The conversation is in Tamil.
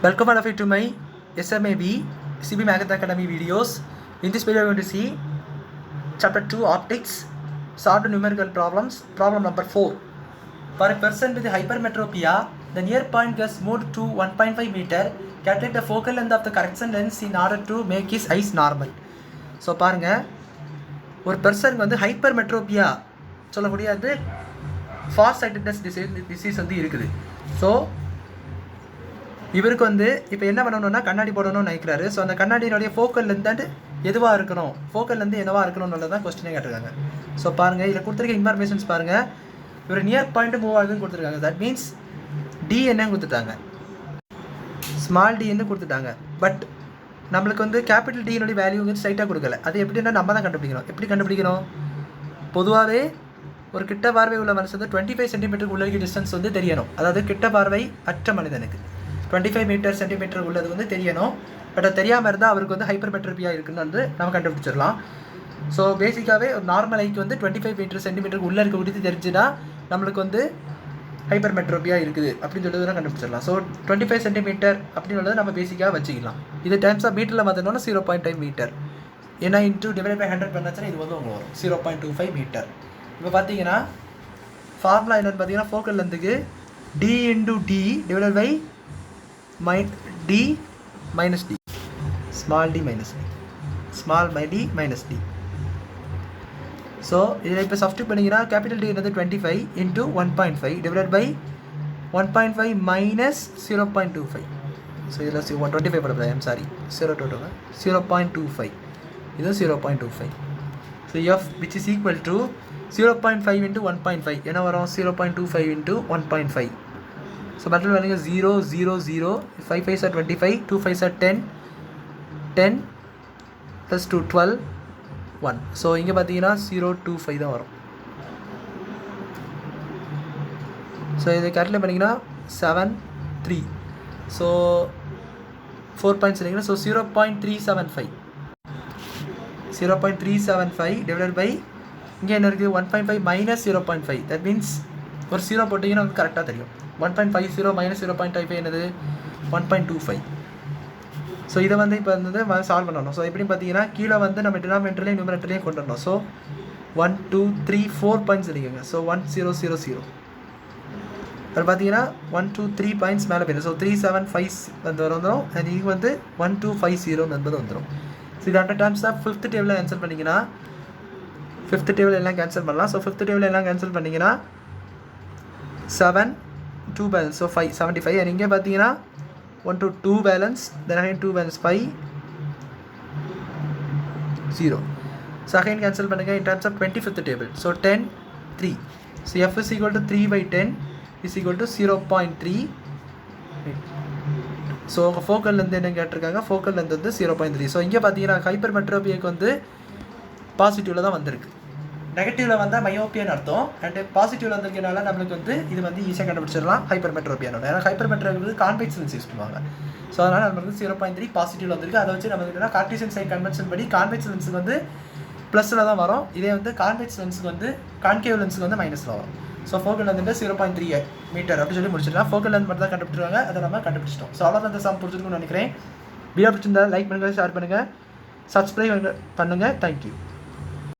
Welcome all of you to my SMAB CB Math Academy videos. In this video, we are going to see Chapter 2 Optics, Solved Numerical Problems. Problem number 4. For a person with hypermetropia, the near point gets moved to 1.5 meter. Calculate the focal length of the correction lens in order to make his eyes normal. So, பாருங்க ஒரு பர்சனுக்கு வந்து ஹைப்பர்மெட்ரோபியா சொல்லக்கூடிய அது ஃபாஸ்ட் சைட்டட்னஸ் டிசீஸ் வந்து இருக்குது. ஸோ இவருக்கு வந்து இப்போ என்ன பண்ணணும்னா கண்ணாடி போடணும்னு நினைக்கிறாரு. ஸோ அந்த கண்ணாடியினுடைய ஃபோக்கல் லென்த் எதுவாக இருக்கணும், ஃபோக்கல் லென்த் என்னவாக இருக்கணும்னு தான் கொஸ்டினே கேட்டிருக்காங்க. ஸோ பாருங்கள், இதில் கொடுத்துருக்க இன்ஃபர்மேஷன்ஸ் பாருங்கள். இவர் நியர் பாயிண்ட் மூவ் ஆகுதுன்னு கொடுத்துருக்காங்க. தட் மீன்ஸ் டி என்னன்னு கொடுத்துட்டாங்க, ஸ்மால் டின்னு கொடுத்துட்டாங்க. பட் நம்மளுக்கு வந்து கேபிட்டல் டியினுடைய வேல்யூ ஸ்ட்ரைட்டாக கொடுக்கல. அது எப்படின்னா நம்ம தான் கண்டுபிடிக்கணும். எப்படி கண்டுபிடிக்கணும்? பொதுவாகவே ஒரு கிட்ட பார்வை உள்ள மனுஷன் 25 சென்டிமீட்டருக்கு உள்ள டிஸ்டன்ஸ் வந்து தெரியணும். அதாவது கிட்ட பார்வை அற்ற மனிதனுக்கு 25 மீட்டர் சென்டிமீட்டர் உள்ளது வந்து தெரியணும். பட் அது தெரியாமல் இருந்தால் அவருக்கு வந்து ஹைப்பர்மெட்ரோபியா இருக்குன்னு வந்து நம்ம கண்டுபிடிச்சிடலாம். ஸோ பேசிக்காகவே ஒரு நார்மல் ஐக்கு வந்து 25 மீட்டர் சென்டிமீட்டருக்கு உள்ளே இருக்க கொடுத்து தெரிஞ்சுன்னா நம்மளுக்கு வந்து ஹைப்பர்மெட்ரோபியா இருக்குது அப்படின்னு சொல்லி தான் கண்டுபிடிச்சிடலாம். ஸோ 25 சென்டிமீட்டர் அப்படின்னு நம்ம பேசிக்காக வச்சுக்கலாம். இது டைம்ஸ் ஆஃப் மீட்டரில் பார்த்தோம்னா 0.5 மீட்டர். ஏன்னா இன்ட்டு டிவைட் பை 100 பண்ணாச்சுன்னா இது வந்து உங்களுக்கு வரும் 0.25 மீட்டர். இப்போ பார்த்தீங்கன்னா ஃபார்முலா என்னென்னு பார்த்தீங்கன்னா ஃபோக்கல் லென்த்துக்கு D into D divide by d minus d, small d minus d, small by d minus d. So இதில் இப்போ சப்ஸ்டியூட் பண்ணிங்கன்னா கேபிட்டல் டி என்னது 25 into 1.5 divide by 1.5 minus 0.25. So இதில் 125 போட ஐம் சாரி 0.25 இது 0.25. So F which is equal to 0.5 into 1.5 என்ன வரும் 0.25 இன்ட்டு 1.5. ஸோ பட்டில் வரீங்க 0 0 0 5 5 are 25 2 5 are 10 10 + 2 12 1. ஸோ இங்கே பார்த்தீங்கன்னா 0.25 தான் வரும். ஸோ இதை கேல்குலேட் பண்ணிங்கன்னா 7 3. ஸோ 4 பாயிண்ட்ஸ் இல்லைங்கன்னா ஸோ 0.375 டிவைடட் பை இங்கே என்ன இருக்குது 1.5 மைனஸ் 0.5. தட் மீன்ஸ் ஒரு 0 போட்டிங்கன்னா வந்து கரெக்டாக தெரியும். 1.50 மைனஸ் 0.55 என்னது 1.25. ஸோ இதை வந்து இப்போ வந்து சால்வ் பண்ணணும். ஸோ எப்படின்னு பார்த்தீங்கன்னா கீழே வந்து நம்ம டினாமினேட்டர்லேயும் நியூமரேட்டர்லேயும் கொண்டு வரணும். ஸோ 1 2 3 4 பாயிண்ட்ஸ் இருக்குங்க. ஸோ 1 0 0 0 அது பார்த்தீங்கன்னா 1 2 3 பாயிண்ட்ஸ் மேலே போயிடும். ஸோ 3 7 5 வந்து வந்துடும். அது இது வந்து 1 2 5 0 என்பது வந்துடும். ஸோ இது 100 டைம்ஸ் தான் 5th டேபிளில் கேன்சல் பண்ணிங்கன்னா 5th டேபிள் எல்லாம் கேன்சல் பண்ணலாம். ஸோ 5th டேபிள் எல்லாம் கேன்சல் பண்ணிங்கன்னா 7 2 balance, so 5 75. and இங்கே பார்த்தீங்கன்னா 1 to 2 balance, then again 2 balance 5 0. so again cancel பண்ணுங்க in terms of 25th table. so 10 3. so f is equal to 3 by 10 is equal to 0.3. So focal length என்ன கேட்டிருக்காங்க, ஃபோக்கல் லென்த் வந்து 0.3. ஸோ இங்கே பார்த்தீங்கன்னா ஹைப்பர்மெட்ரோபியாக்கு வந்து பாசிட்டிவில் தான் வந்திருக்கு. நெகட்டிவில் வந்தால் மயோப்பியான்னு அர்த்தம். அண்ட் பாசிட்டிவில் வந்திருக்கனால நம்மளுக்கு வந்து இது வந்து ஈஸியாக கண்டுபிடிச்சிடலாம் ஹைப்பர்மெட்ரோபியானோட. ஏன்னா ஹைப்பர்மெட்ரோபியா வந்து கான்வெக்ஸ் லென்ஸ் யூஸ் பண்ணுவாங்க. ஸோ அதனால் நம்மளுக்கு 0.3 பாசிட்டிவில் வந்திருக்கு. அதை வச்சு நம்ம என்னன்னா கார்ட்டீசியன் சைன் கன்வென்ஷன் படி கான்வெக்ஸ் லென்ஸுக்கு வந்து ப்ளஸில் தான் வரும். இதே வந்து கான்வெக்ஸ் லென்ஸுக்கு வந்து கான்கேவ் லென்ஸுக்கு வந்து மைனஸில் வரும். ஸோ ஃபோக்கல் லென்த் 0.3 மீட்டர் அப்படின்னு சொல்லி முடிச்சிடலாம். ஃபோக்கல் லென்த் மட்டும் தான் கண்டுபிடிச்சிருவாங்க, அதை நம்ம கண்டுபிடிச்சிட்டோம். ஸோ அவ்வளோ அந்த சம் பிடிச்சிருக்குன்னு நினைக்கிறேன். வீடியோ பிடிச்சிருந்தா லைக் பண்ணுங்கள், ஷேர் பண்ணுங்கள், சப்ஸ்கிரைப் பண்ணுங்கள். தேங்க்யூ.